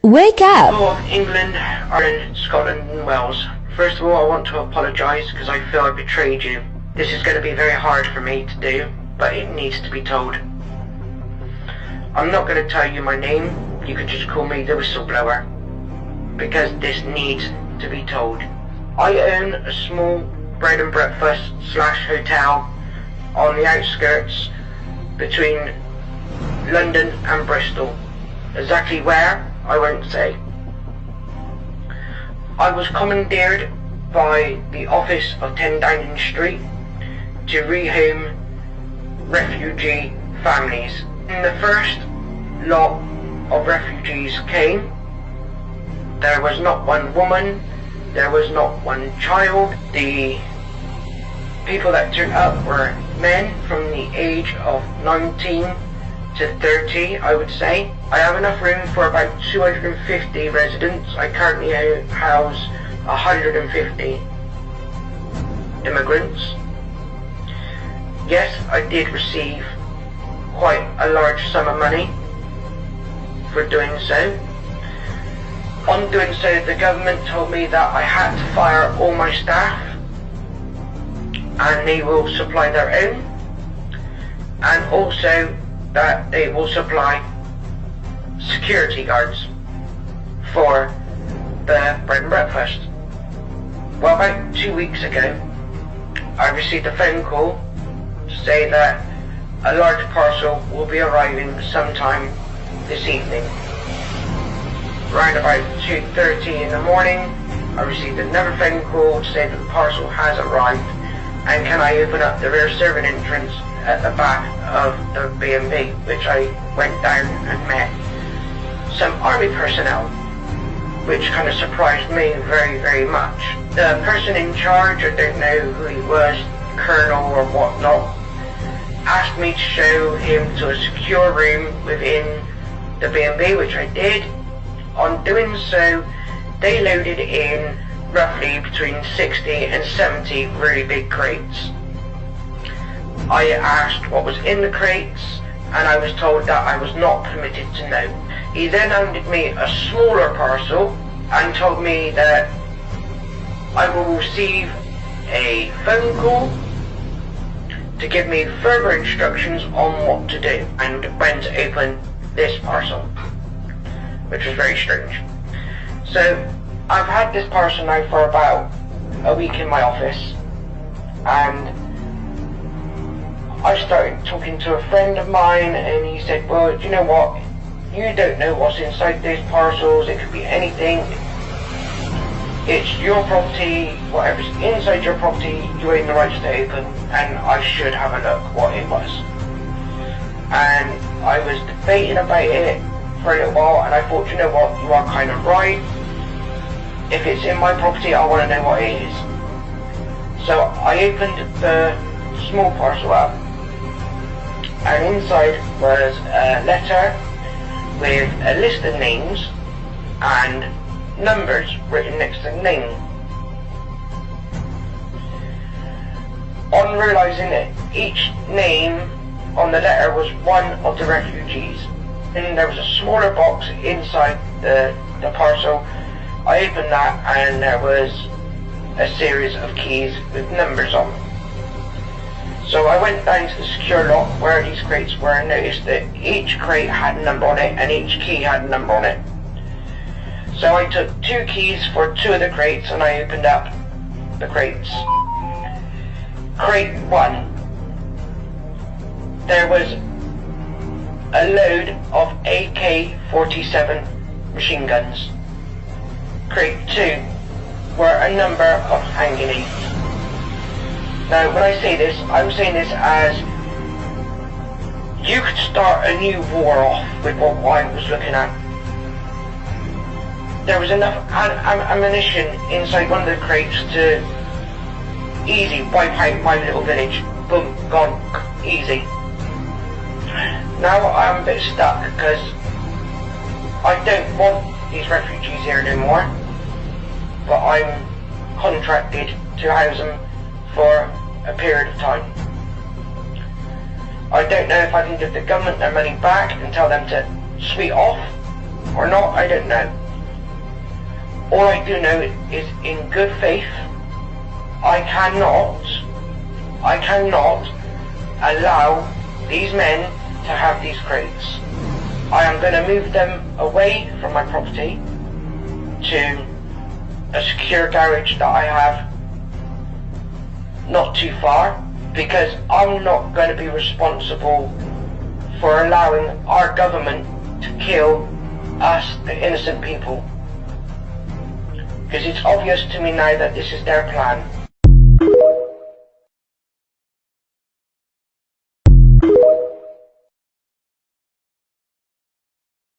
Wake up! People of England, Ireland, Scotland and Wales. First of all, I want to apologise because I feel I betrayed you. This is going to be very hard for me to do, but it needs to be told. I'm not going to tell you my name. You can just call me the whistleblower, because this needs to be told. I own a small bread and breakfast / hotel on the outskirts between London and Bristol. Exactly where, I won't say. I was commandeered by the office of 10 Downing Street to rehome refugee families. When the first lot of refugees came, there was not one woman, there was not one child. The people that turned up were men from the age of 19 to 30, I would say. I have enough room for about 250 residents. I currently house 150 immigrants. Yes, I did receive quite a large sum of money for doing so. On doing so, the government told me that I had to fire all my staff and they will supply their own, and also that they will supply security guards for the bread and breakfast. Well, about 2 weeks ago, I received a phone call to say that a large parcel will be arriving sometime this evening. Around about 2:30 in the morning, I received another phone call to say that the parcel has arrived and can I open up the rear servant entrance at the back of the B&B, which I went down and met some army personnel, which kind of surprised me very, very much. The person in charge, I don't know who he was, colonel or whatnot, asked me to show him to a secure room within the B&B, which I did. On doing so, they loaded in roughly between 60 and 70 really big crates. I asked what was in the crates, and I was told that I was not permitted to know. He then handed me a smaller parcel and told me that I will receive a phone call to give me further instructions on what to do and when to open this parcel, which was very strange. So I've had this parcel now for about a week in my office, and I started talking to a friend of mine, and he said, well, do you know what, you don't know what's inside these parcels, it could be anything, it's your property, whatever's inside your property, you own the rights to open, and I should have a look what it was. And I was debating about it for a little while, and I thought, you know what, you are kind of right. If it's in my property, I want to know what it is. So I opened the small parcel up, and inside was a letter with a list of names and numbers written next to the name. On realising that each name on the letter was one of the refugees, and there was a smaller box inside the parcel, I opened that and there was a series of keys with numbers on. So I went down to the secure lock where these crates were and noticed that each crate had a number on it and each key had a number on it. So I took 2 keys for 2 of the crates and I opened up the crates. Crate 1. There was a load of AK-47 machine guns. Crate 2 were a number of hand grenades. Now when I say this, I'm saying this as you could start a new war off with what I was looking at. There was enough ammunition inside one of the crates to easy wipe out my little village. Boom, gone, easy. Now I'm a bit stuck because I don't want these refugees here anymore, but I'm contracted to house them for a period of time. I don't know if I can give the government their money back and tell them to sweet off, or not, I don't know. All I do know is, in good faith, I cannot allow these men to have these crates. I am going to move them away from my property to a secure garage that I have not too far, because I'm not going to be responsible for allowing our government to kill us, the innocent people. Because it's obvious to me now that this is their plan.